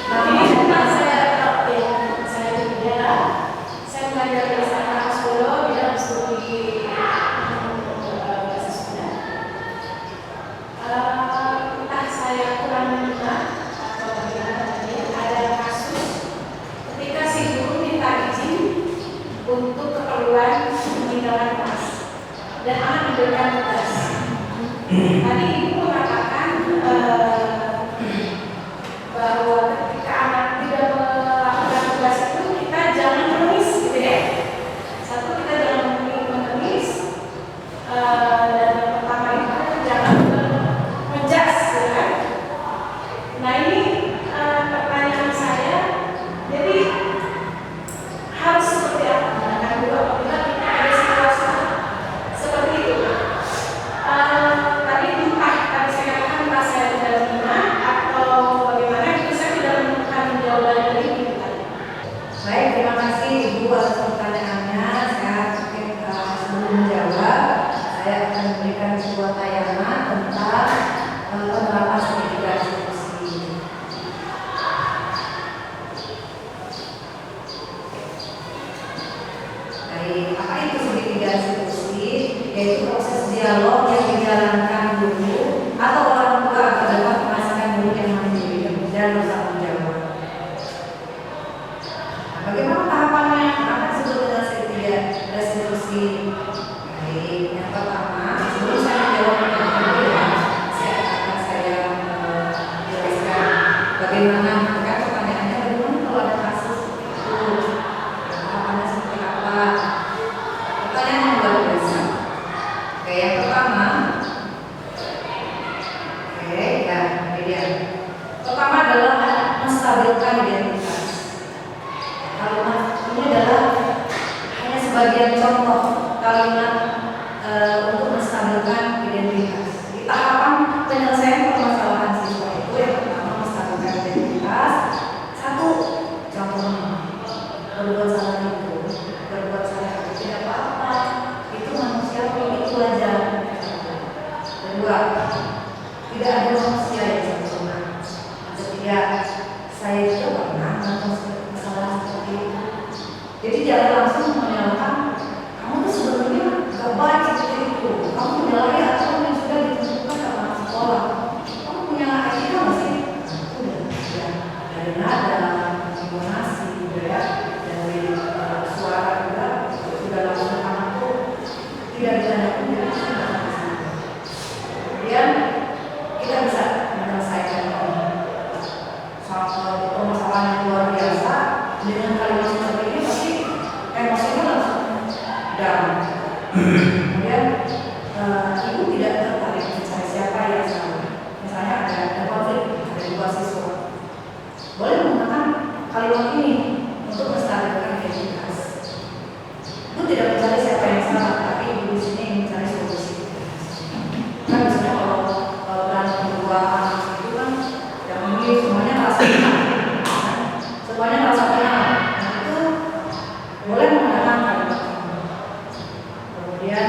Ini tentang saya juga. Saya belajar di sana Solo bidang studi bahasa Sunda. Entah saya kurang mendengar atau bagaimana tadi ada kasus ketika si guru minta izin untuk keperluan meninggalkan kelas dan anak diberikan tugas. Tadi ibu mengatakan bahwa ketika anak tidak melakukan tugas itu kita jangan menangis, gitu ya. Satu, kita jangan menangis, dan yang pertama itu jangan menjas, ya kan? Nah ini pertanyaan saya, jadi harus seperti apa? Nah, dulu apabila kita ada situasi seperti itu. Tadi saya katakan entah saya tidak terima atau bagaimana, itu saya tidak menemukan jawaban dari ini tadi. Baik, terima kasih Ibu atas pertanyaannya. Saya mungkin sebelum menjawab, saya akan memberikan sebuah tayangan tentang penerapan segitiga eksekusi. Baik, apa itu segitiga eksekusi? Yaitu proses dialog yang dijalankan guru atau orang tua agar dapat menghasilkan guru yang mandiri dan bertanggung jawab. Bagaimana tahapannya? Akan disebut dengan segitiga restitusi. Baik, yang pertama, sebelum saya menjawab pertanyaan, saya jelaskan bagaimana. Kan pertanyaannya bagaimana kalau ada kasus itu, tahapannya seperti apa? Pertanyaan yang luar biasa. Oke, yang pertama, ya, ini dia. Pertama adalah menstabilkan identitas. Kalimat ini adalah hanya sebagian contoh kalimat untuk menstabilkan identitas. Di tahapan penyelesaian permasalahan siswa itu yang pertama menstabilkan identitas. Satu, contohnya berbuat salah tidak apa-apa, itu manusiawi, itu wajar. Kedua, tidak ada manusia yang sempurna. Ketiga, saya juga pernah melakukan kesalahan seperti itu. Jadi jangan langsung menyalahkan kamu tuh sebenarnya gak baik seperti itu. Kamu menyalahi aturan yang sudah ditentukan sama anak sekolah. Kamu punya etika nggak sih? Udah, dari nada, intonasi, ya, dari suara juga sudah langsung anak tuh tidak ditandai jadi sudah. Kemudian kita bisa menyelesaikan soal permasalahan yang luar biasa dengan kalimat seperti ini, pasti emosinya langsung down. Kemudian ibu tidak tertarik mencari siapa yang salah. Misalnya ada konflik, ada dua siswa, boleh menggunakan kalimat ini untuk menstabilkan identitas. Ibu tidak mencari siapa yang salah, tapi ibu di sini ingin mencari solusi. Kan misalnya kalau berantem dua anak itu kan yang ini semuanya merasa benar, semuanya merasa benar. Nah, itu boleh menggunakan kalimat ini. Kemudian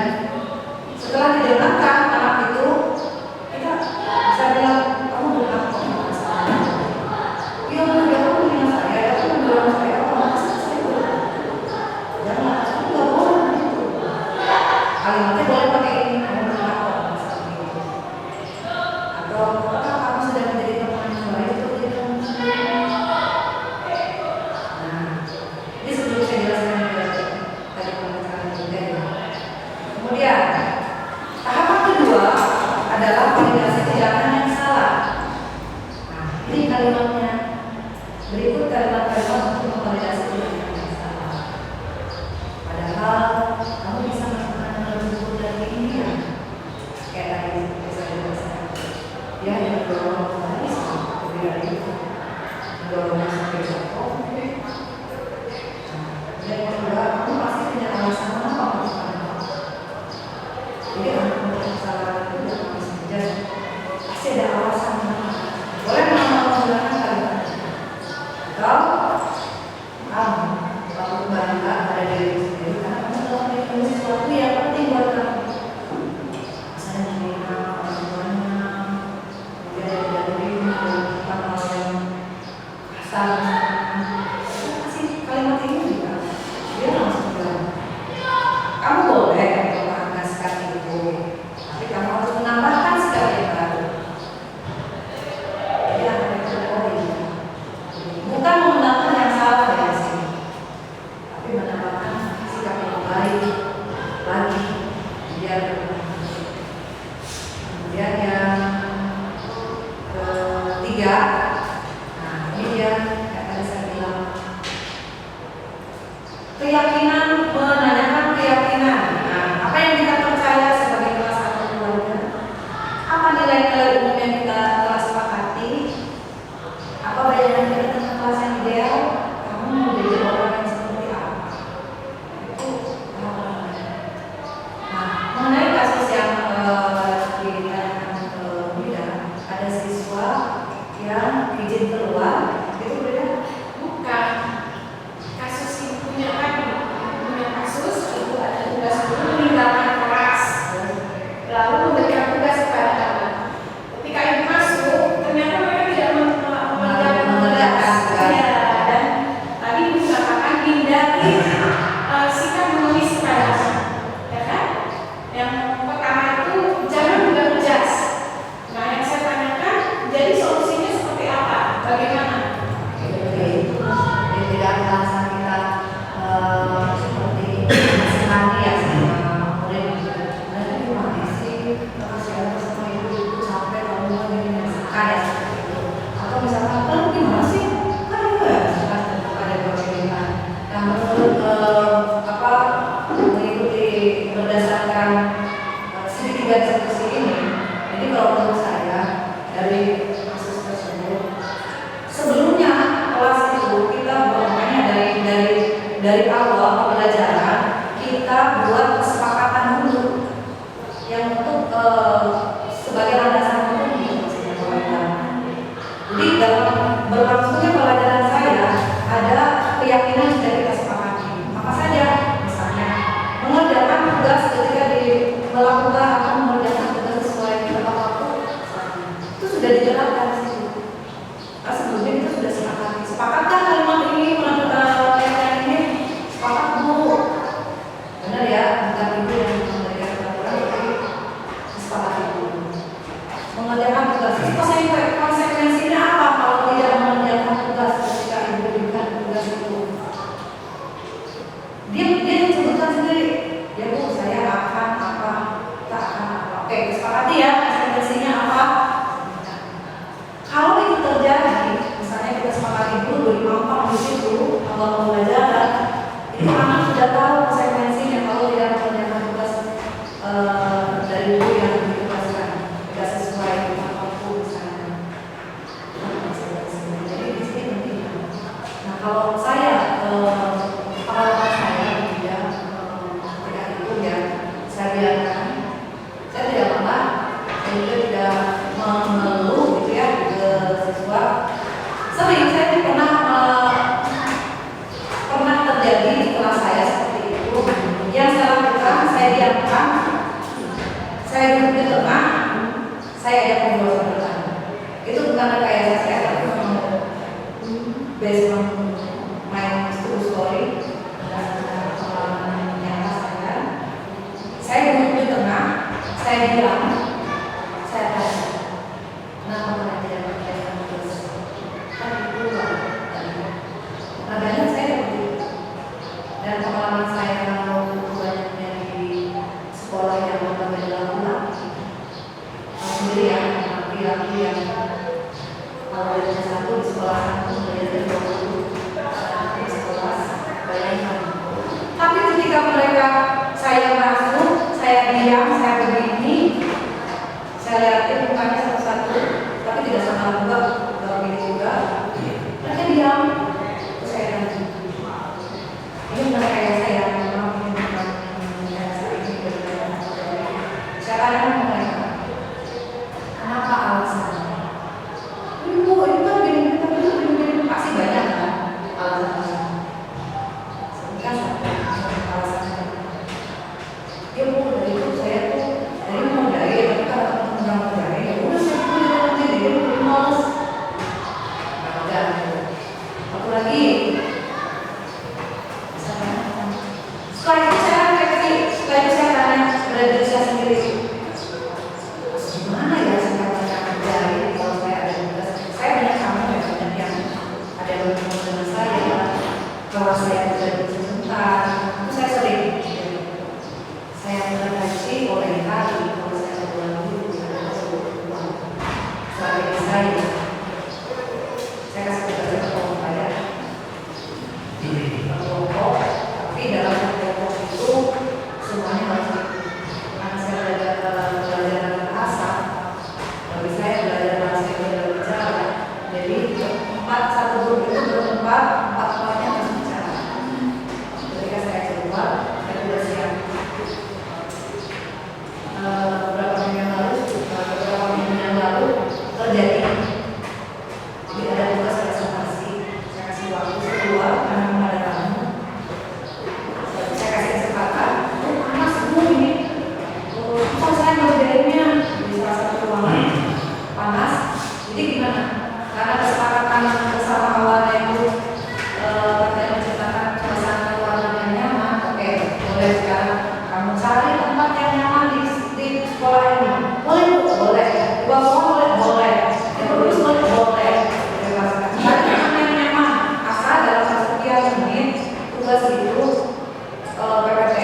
yang kedua, kamu pasti punya alasan kenapa kamu suka dengan aku. Jadi anak muda kesalahan itu jangan sengaja, pasti ada alasan kenapa. Boleh mama menggunakan kalimat kau kamu bangga pada diri sendiri karena kamu telah melakukan sesuatu yang penting buat kamu. Misalnya menghina orang tuanya, kemudian tidak terima melakukan hal yang kasar. Kasih kalimat ini juga, dia langsung bilang, kamu boleh mempertahankan sikap itu, tapi kamu harus menambahkan sikap yang baru. Dia akan berkata, bukan menggunakan yang salah dari sini, tapi menambahkan sikap yang baik lagi biar kemudian yang ketiga, nah ini dia yang tadi saya bilang, keyakinan, menanyakan keyakinan. Nah, apa yang kita percaya sebagai kelas satu keluarga? Apa nilai-nilai umum yang kita telah sepakati? Apa bayangan kita tentang kelas yang ideal? Kamu mau jadi orang yang seperti apa? Itu nah, mengenai kasus yang ditanyakan ke Bida, ada siswa yang izin keluar, itu beda? Bukan. Kasus ibunya kan, ibunya kasus, ibu ada tugas guru meninggalkan kelas, lalu memberikan tugas kepada anak. Ketika ibu masuk, ternyata mereka tidak mengerjakan tugas. Ya, dan tadi ibu katakan hindari sikap menulis kepada anak, ya kan? Yang pertama itu jangan juga ngejas. Nah, yang saya tanyakan, jadi solusinya seperti apa? Bagaimana? Tidak ada alasan kita seperti nasihati ya sama murid. Nanti gimana sih terus ya sama ibu sampai kamu lagi menyesakan ya seperti itu. Atau misalkan kan gimana sih kan itu ya ada perbedaan. Nah menurut mengikuti berdasarkan segitiga diskusi ini, jadi kalau menurut saya dari kasus tersebut sebelumnya kelas itu kita makanya dari awal pembelajaran kita buat kesepakatan dulu yang untuk sebagai landasan hukum jadi dalam berlangsungnya pelajaran saya ada keyakinan yang sudah kita sepakati apa saja misalnya mengerjakan tugas ketika melakukan atau mengerjakan tugas sesuai tepat waktu itu sudah dijelaskan di situ. Nah, sebelumnya kita sudah sepakatkah kalimat ini menentukan ini sepakat bu benar ya bukan ibu yang memberikan peraturan tapi disepakati dulu mengerjakan tugas itu konsekuensinya apa kalau tidak mengerjakan tugas ketika ibu berikan tugas itu dia disebutkan sendiri ya bu saya akan apa tak akan apa oke disepakati ya konsekuensinya apa. Kalau itu terjadi, misalnya kita sepakati dulu beri mampang di situ, kalau pembelajaran, itu anak sudah tahu konsekuensinya kalau tidak mengerjakan tugas dari dulu yang ditugaskan, tidak sesuai dengan waktu misalnya. Jadi di sini penting. Nah kalau saya pengalaman saya ketika itu ya saya biarkan, saya tidak pernah, saya juga tidak mengeluh gitu ya ke siswa. Sering saya pernah terjadi di kelas saya seperti itu. Yang saya lakukan, saya diamkan, saya duduk di tengah, saya ajak ngobrol bertanya. Itu bukan rekayasa saya, tapi memang based on my true story dan pengalaman nyata saya. Saya duduk di tengah, saya diam, saya tanya. Kenapa kalian tidak mengerjakan tugas? Kan itu nadanya saya seperti itu. Dan pengalaman saya kalau banyaknya di sekolah yang berbeda laki sendiri ya, laki mungkin berkaya saya memang yang saya ini berbeda. Saya tanya sama mereka, kenapa alasannya? Ibu, itu kan gini, pasti banyak kan alasannya. Kan satu alasannya. Ya bu, dari itu saya tuh dari mau dari, tapi kalau tentang dari, ya udah saya tuh nanti dia males. Ada satu lagi. Setelah itu saya refleksi, setelah itu saya tanya pada diri saya sendiri, gimana ya cara kerja ini kalau saya ada tugas? Saya banyak sama banyak yang ada yang bertemu dengan saya, kalau saya kerja sebentar, itu saya sering. Saya refleksi oleh kali kalau saya pulang dulu, strategi saya kasih tugas ke kelompok kelompok, tapi dalam kelompok itu semuanya harus karena saya belajar bahasa, bagi saya belajar bahasa itu adalah bicara. Jadi satu grup itu empat-empatnya harus bicara. Ketika saya keluar, saya sudah siap. Beberapa minggu yang lalu terjadi. Jadi ada tugas presentasi, saya kasih waktu keluar karena ada tamu. Saya kasih kesempatan, panas semua ini. Kok saya ngerjainnya di salah satu ruangan panas. Jadi gimana? Karena kesepakatan bersama awalnya itu katanya menciptakan suasana ruangan yang nyaman. Oke, boleh sekarang kamu cari tempat yang nyaman di sekolah ini. Boleh bu, boleh. Di bawah boleh, boleh. Di bawah boleh. Cari tempat yang nyaman. Asal dalam 1 menit tugas itu PPT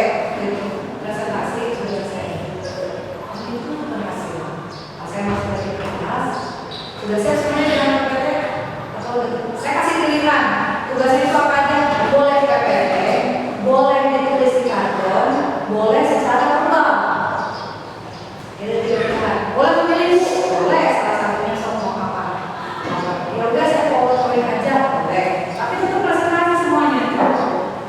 gitu, presentasi sudah selesai. Itu berhasil. Saya masuk dari kelas, sudah siap semuanya dengan PPT atau saya kasih pilihan. Tugasnya itu apa aja? Boleh PPT, boleh ditulis di karton, boleh secara verbal. Jadi pilihan. Boleh memilih, boleh salah satunya mau apa? Ya udah saya PowerPoint aja, boleh. Tapi itu presentasi semuanya.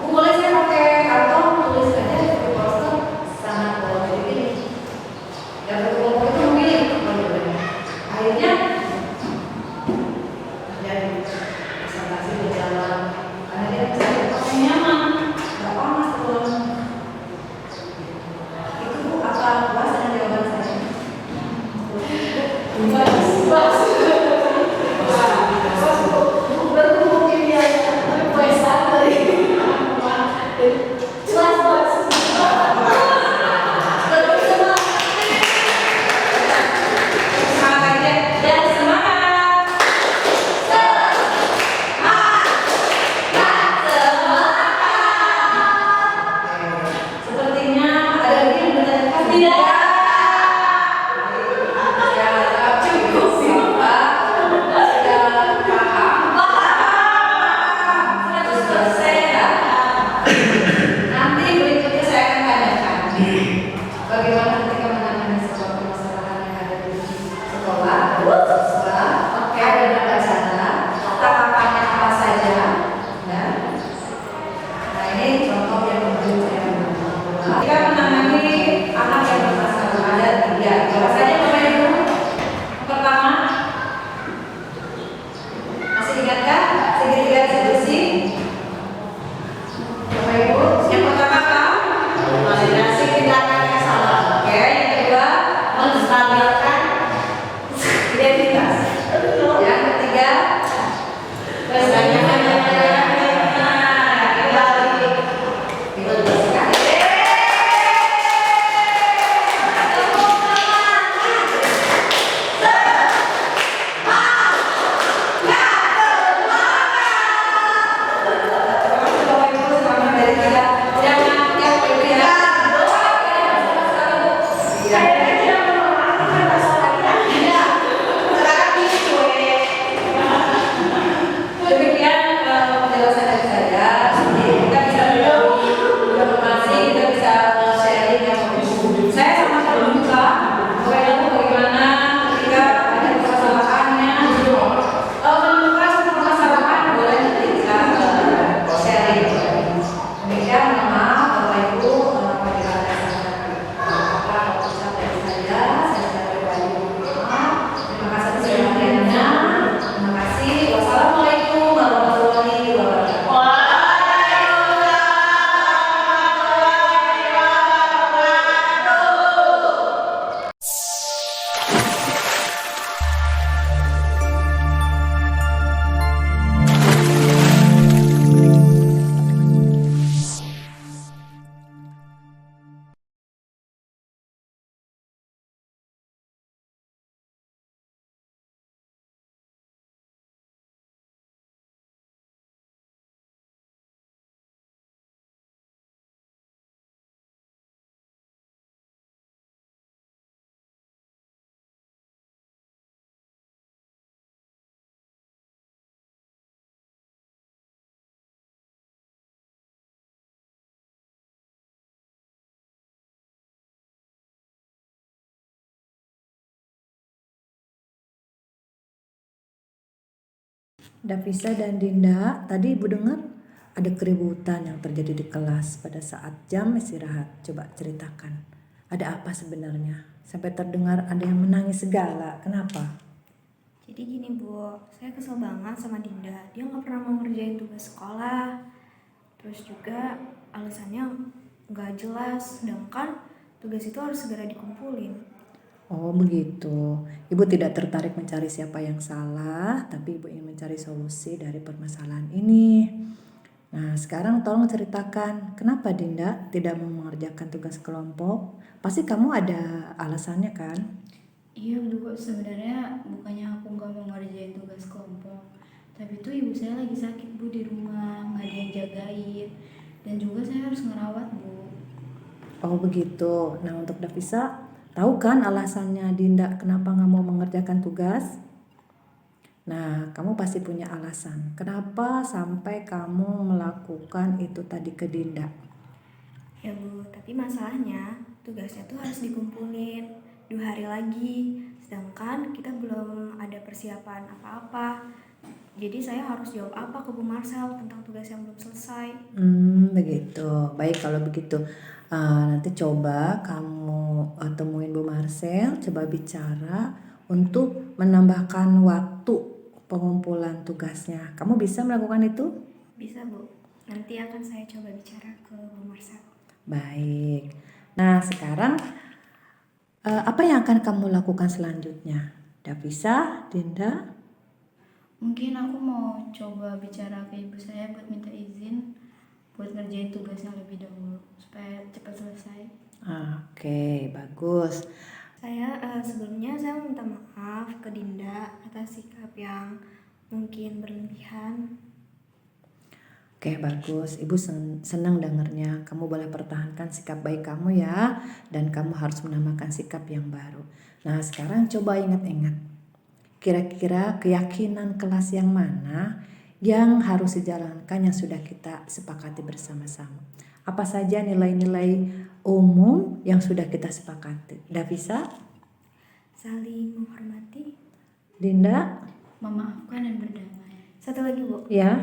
Boleh saya pakai karton tulis aja di poster sangat boleh dipilih. Dan kelompok itu memilih boleh. Akhirnya jadi presentasi berjalan karena dia bisa pakai nyaman, nggak panas tuh. Itu apa puas dengan jawaban saya? Sepertinya ada lagi yang bertanya tidak. Nanti berikutnya saya akan tanyakan bagaimana ketika menangani sebuah permasalahan yang ada di sekolah, siswa, ada berapa cara, tahapannya apa saja, ya. Nah ini contoh yang kemudian saya menangani. Jika menangani anak yang bermasalah ada 3, apa saja Bapak Ibu? Pertama, masih ingatkah segitiga diskusi? Bapak Ibu, yang pertama apa? Validasi tindakan yang salah. Oke, yang kedua menstabilkan identitas. Yang ketiga rasanya dari tidak Davisa dan Dinda, tadi Ibu dengar ada keributan yang terjadi di kelas pada saat jam istirahat. Coba ceritakan, ada apa sebenarnya? Sampai terdengar ada yang menangis segala. Kenapa? Jadi gini Bu, saya kesel banget sama Dinda. Dia nggak pernah mau ngerjain tugas sekolah. Terus juga alasannya nggak jelas, sedangkan tugas itu harus segera dikumpulin. Oh begitu. Ibu tidak tertarik mencari siapa yang salah, tapi Ibu ingin mencari solusi dari permasalahan ini. Nah, sekarang tolong ceritakan, kenapa Dinda tidak mau mengerjakan tugas kelompok? Pasti kamu ada alasannya kan? Iya Bu, sebenarnya bukannya aku nggak mau ngerjain tugas kelompok, tapi tuh ibu saya lagi sakit Bu di rumah, nggak ada yang jagain, dan juga saya harus ngerawat Bu. Oh begitu. Nah untuk Davisa, tahu kan alasannya Dinda kenapa nggak mau mengerjakan tugas? Nah, kamu pasti punya alasan. Kenapa sampai kamu melakukan itu tadi ke Dinda? Ya Bu, tapi masalahnya tugasnya tuh harus dikumpulin 2 hari lagi. Sedangkan kita belum ada persiapan apa-apa. Jadi saya harus jawab apa ke Bu Marcel tentang tugas yang belum selesai. Begitu. Baik kalau begitu. Nanti coba kamu temuin Bu Marcel, coba bicara untuk menambahkan waktu pengumpulan tugasnya. Kamu bisa melakukan itu? Bisa Bu, nanti akan saya coba bicara ke Bu Marcel. Baik. Nah, sekarang apa yang akan kamu lakukan selanjutnya? Davisa, Dinda? Mungkin aku mau coba bicara ke ibu saya buat minta izin buat ngerjain tugasnya lebih dahulu supaya cepat selesai. Oke, bagus. Sebelumnya saya minta maaf ke Dinda atas sikap yang mungkin berlebihan. Oke, bagus. Ibu senang dengarnya. Kamu boleh pertahankan sikap baik kamu ya, dan kamu harus menambahkan sikap yang baru. Nah, sekarang coba ingat-ingat. Kira-kira keyakinan kelas yang mana yang harus dijalankan yang sudah kita sepakati bersama-sama? Apa saja nilai-nilai umum yang sudah kita sepakati? Davisa? Saling menghormati. Dinda? Memaafkan dan berdamai. Satu lagi Bu, Ya?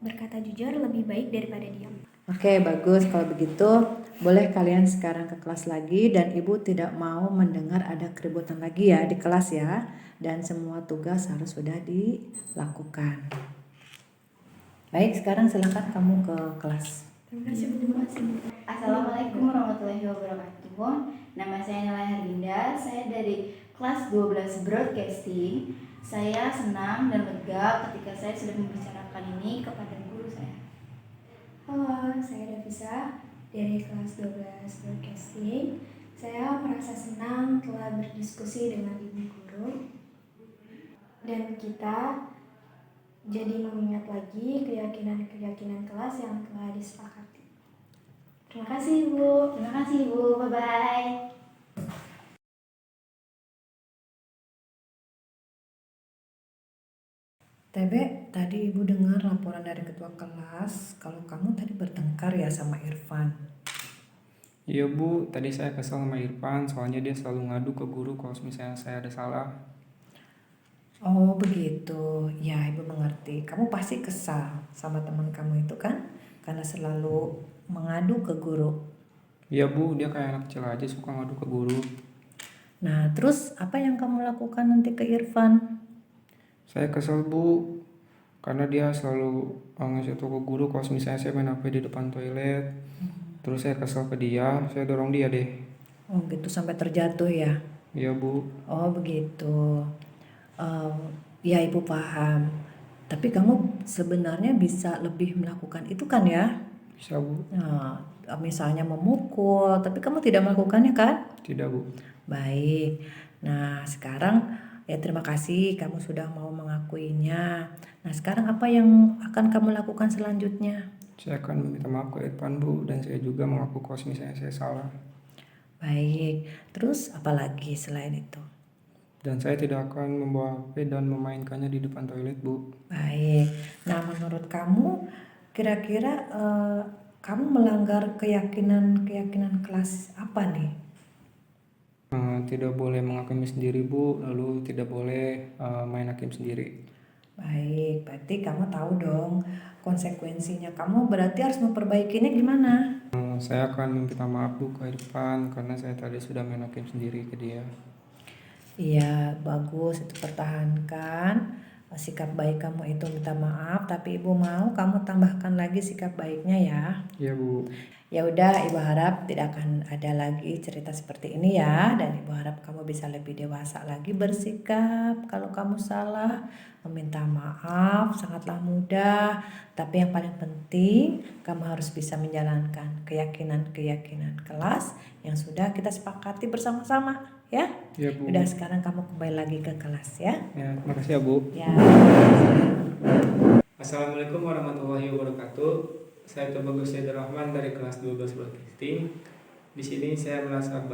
berkata jujur lebih baik daripada diam. Oke, bagus. Kalau begitu, boleh kalian sekarang ke kelas lagi dan Ibu tidak mau mendengar ada keributan lagi ya di kelas ya. Dan semua tugas harus sudah dilakukan. Baik, sekarang silakan kamu ke kelas. Terima kasih Bu. Assalamualaikum warahmatullahi wabarakatuh. Nama saya Nela Herlinda, saya dari kelas 12 Broadcasting. Saya senang dan lega ketika saya sudah membicarakan ini kepada guru saya. Halo, saya Davisa dari kelas 12 Broadcasting. Saya merasa senang telah berdiskusi dengan Ibu Guru dan kita jadi mengingat lagi keyakinan-keyakinan kelas yang telah disepakati. Terima kasih Ibu. Terima kasih Ibu, bye-bye. TB, tadi Ibu dengar laporan dari ketua kelas kalau kamu tadi bertengkar ya sama Irfan. Iya Bu, tadi saya kesel sama Irfan soalnya dia selalu ngadu ke guru kalau misalnya saya ada salah. Oh begitu, ya Ibu mengerti. Kamu pasti kesal sama teman kamu itu kan? Karena selalu mengadu ke guru. Iya Bu, dia kayak anak kecil aja suka ngadu ke guru. Nah terus apa yang kamu lakukan nanti ke Irfan? Saya kesel Bu, karena dia selalu ngasih tau ke guru kalau misalnya saya main HP di depan toilet. Terus saya kesel ke dia, saya dorong dia deh. Oh gitu sampai terjatuh ya? Iya Bu. Oh begitu. Ya Ibu paham. Tapi kamu sebenarnya bisa lebih melakukan itu kan ya? Bisa Bu? Nah, misalnya memukul, tapi kamu tidak melakukannya kan? Tidak Bu. Baik. Nah, sekarang ya terima kasih kamu sudah mau mengakuinya. Nah, sekarang apa yang akan kamu lakukan selanjutnya? Saya akan meminta maaf ke Irfan Bu, dan saya juga mengaku kalau misalnya saya salah. Baik. Terus apa lagi selain itu? Dan saya tidak akan membawa HP dan memainkannya di depan toilet Bu. Baik. Nah, menurut kamu kira-kira kamu melanggar keyakinan kelas apa nih? Tidak boleh menghakimi sendiri Bu, lalu tidak boleh main hakim sendiri. Baik, berarti kamu tahu dong konsekuensinya. Kamu berarti harus memperbaikinya gimana? Saya akan minta maaf Bu ke Irfan karena saya tadi sudah main hakim sendiri ke dia. Iya, bagus itu pertahankan sikap baik kamu itu minta maaf, tapi Ibu mau kamu tambahkan lagi sikap baiknya ya. Iya Bu. Ya udah, Ibu harap tidak akan ada lagi cerita seperti ini ya, dan Ibu harap kamu bisa lebih dewasa lagi bersikap. Kalau kamu salah, meminta maaf sangatlah mudah, tapi yang paling penting kamu harus bisa menjalankan keyakinan-keyakinan kelas yang sudah kita sepakati bersama-sama ya. Iya Bu. Udah, sekarang kamu kembali lagi ke kelas ya. Ya, terima kasih ya Bu. Ya. Assalamualaikum warahmatullahi wabarakatuh. Saya Tubagus Sayyidul Rahman dari kelas 12 Broadcasting. Di sini saya merasa bangga